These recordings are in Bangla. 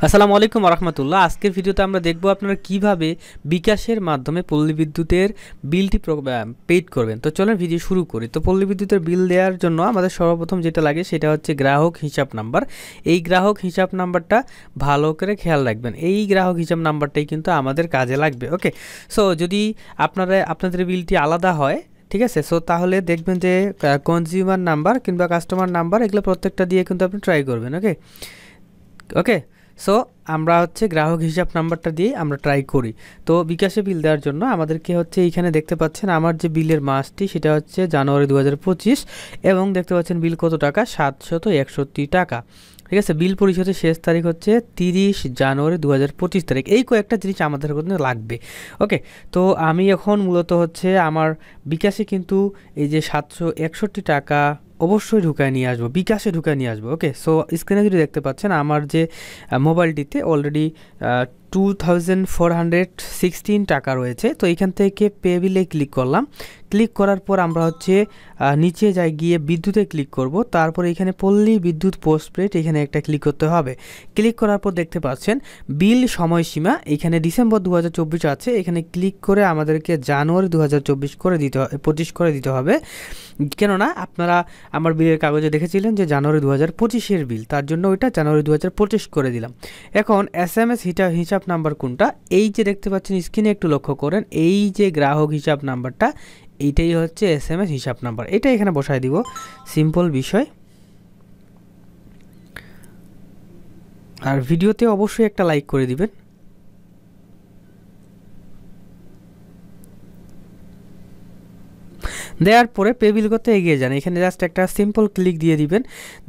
আসসালামু আলাইকুম রাহমাতুল্লাহ। আজকের ভিডিওতে আমরা দেখব আপনারা কিভাবে বিকাশের মাধ্যমে পল্লী বিদ্যুতের বিলটি পেইড করবেন। তো চলুন ভিডিও শুরু করি। তো পল্লী বিদ্যুতের বিল দেওয়ার জন্য আমাদের সর্বপ্রথম যেটা লাগে সেটা হচ্ছে গ্রাহক হিসাব নাম্বার। এই গ্রাহক হিসাব নাম্বারটা ভালো করে খেয়াল রাখবেন। এই গ্রাহক হিসাব নাম্বারটাই কিন্তু আমাদের কাজে লাগবে। ওকে, সো যদি আপনাদের বিলটি আলাদা হয়, ঠিক আছে, সো তাহলে দেখবেন যে কনজিউমার নাম্বার কিংবা কাস্টমার নাম্বার এগুলো প্রত্যেকটা দিয়ে কিন্তু আপনি ট্রাই করবেন। ওকে ওকে সো আমরা হচ্ছে গ্রাহক হিসাব নাম্বারটা দিয়ে আমরা ট্রাই করি। তো বিকাশে বিল দেওয়ার জন্য আমাদেরকে হচ্ছে এইখানে দেখতে পাচ্ছেন আমার যে বিলের মাসটি সেটা হচ্ছে জানুয়ারি 2025 এবং দেখতে পাচ্ছেন বিল কত টাকা, 761 টাকা। ঠিক আছে, বিল পরিশোধের শেষ তারিখ হচ্ছে 30 জানুয়ারি 2025 তারিখ। এই কয়েকটা জিনিস আমাদের কিন্তু লাগবে। ওকে, তো আমি এখন মূলত হচ্ছে আমার বিকাশে কিন্তু এই যে 761 টাকা অবশ্যই ঢুকায় নিয়ে আসবো, বিকাশে ঢুকায় নিয়ে আসবো। ওকে, সো স্ক্রিনে যদি দেখতে পাচ্ছেন আমার যে মোবাইলটিতে অলরেডি 2416 টাকা রয়েছে। তো এখান থেকে পে বিলে ক্লিক করলাম। ক্লিক করার পর আমরা হচ্ছে নিচে যাই, গিয়ে বিদ্যুতে ক্লিক করব। তারপর এখানে পল্লী বিদ্যুৎ পোস্টপেড এখানে একটা ক্লিক করতে হবে। ক্লিক করার পর দেখতে পাচ্ছেন বিল সময়সীমা এখানে ডিসেম্বর 2024 আছে। এখানে ক্লিক করে আমাদেরকে জানুয়ারি 2024 করে দিতে হবে, 25 করে দিতে হবে। কেননা আপনারা আমার বিলের কাগজে দেখেছিলেন যে জানুয়ারি 2025-এর বিল, তার জন্য ওইটা জানুয়ারি 2025 করে দিলাম। এখন SMS হিসাব নাম্বার কোনটা, এই যে দেখতে পাচ্ছেন স্ক্রিনে একটু লক্ষ্য করেন, এই যে গ্রাহক হিসাব নাম্বারটা এইটাই হচ্ছে SMS হিসাব নাম্বার। এটা এখানে বসায় দিব, সিম্পল বিষয়। আর ভিডিওতে অবশ্যই একটা লাইক করে দিবেন। দেওয়ার পরে পে বিল করতে এগিয়ে যান। এখানে জাস্ট একটা সিম্পল ক্লিক দিয়ে দিবেন।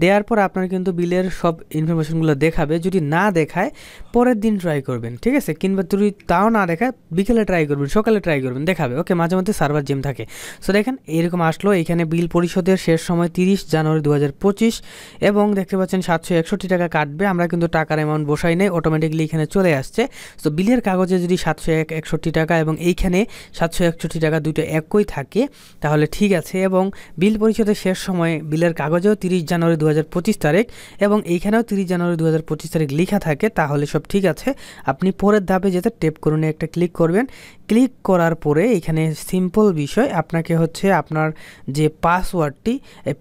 দেওয়ার পর আপনার কিন্তু বিলের সব ইনফরমেশনগুলো দেখাবে। যদি না দেখায় পরের দিন ট্রাই করবেন, ঠিক আছে, কিংবা যদি তাও না দেখায় বিকেলে ট্রাই করবেন, সকালে ট্রাই করবেন, দেখাবে। ওকে, মাঝে মধ্যে সার্ভার জ্যাম থাকে। সো দেখেন এরকম আসলো। এখানে বিল পরিশোধের শেষ সময় 30 জানুয়ারি 2025 এবং দেখতে পাচ্ছেন 761 টাকা কাটবে। আমরা কিন্তু টাকার অ্যামাউন্ট বসাই নেই, অটোমেটিকলি এখানে চলে আসছে। সো বিলের কাগজে যদি 761 টাকা এবং এইখানে 761 টাকা দুটো একই থাকে তাহলে ঠিক আছে। এবং বিল পরিশোধের শেষ সময় বিলের কাগজেও 30 জানুয়ারি 2025 তারিখ এবং এইখানেও 30 জানুয়ারি 2025 তারিখ লেখা থাকে, তাহলে সব ঠিক আছে। আপনি পরের ধাপে যেতে টেপ করুন, একটা ক্লিক করবেন। ক্লিক করার পরে এখানে সিম্পল বিষয়, আপনাকে হচ্ছে আপনার যে পাসওয়ার্ডটি,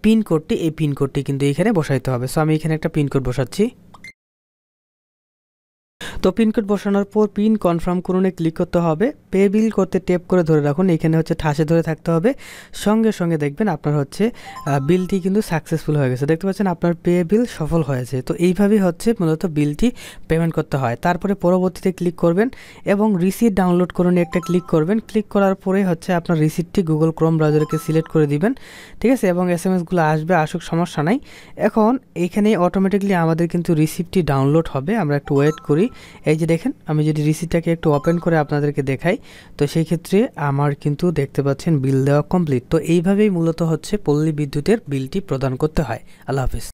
পিনকোডটি, এই পিনকোডটি কিন্তু এখানে বসাইতে হবে। সো আমি এখানে একটা পিনকোড বসাচ্ছি। তো পিনকোড বসানোর পর পিন কনফার্ম করুনে ক্লিক করতে হবে। পে বিল করতে টেপ করে ধরে রাখুন, এখানে হচ্ছে ঠাসে ধরে থাকতে হবে। সঙ্গে সঙ্গে দেখবেন আপনার হচ্ছে বিলটি কিন্তু সাকসেসফুল হয়ে গেছে। দেখতে পাচ্ছেন আপনার পে বিল সফল হয়েছে। তো এইভাবেই হচ্ছে মূলত বিলটি পেমেন্ট করতে হয়। তারপরে পরবর্তীতে ক্লিক করবেন এবং রিসিট ডাউনলোড করুন একটা ক্লিক করবেন। ক্লিক করার পরে হচ্ছে আপনার রিসিটটি গুগল ক্রোম ব্রাউজারকে সিলেক্ট করে দিবেন, ঠিক আছে, এবং SMS-গুলো আসবে, আসুক, সমস্যা নাই। এখন এইখানে অটোমেটিকলি আমাদের কিন্তু রিসিপ্টটি ডাউনলোড হবে। আমরা একটু ওয়েট করি। এই যে দেখেন, আমি যদি রিসিটটাকে একটু ওপেন করে আপনাদেরকে দেখাই, তো সেই ক্ষেত্রে আমার কিন্তু দেখতে পাচ্ছেন বিল দেওয়া কমপ্লিট। তো এইভাবেই মূলত হচ্ছে পল্লী বিদ্যুতের বিলটি প্রদান করতে হয়। আল্লাহ হাফিজ।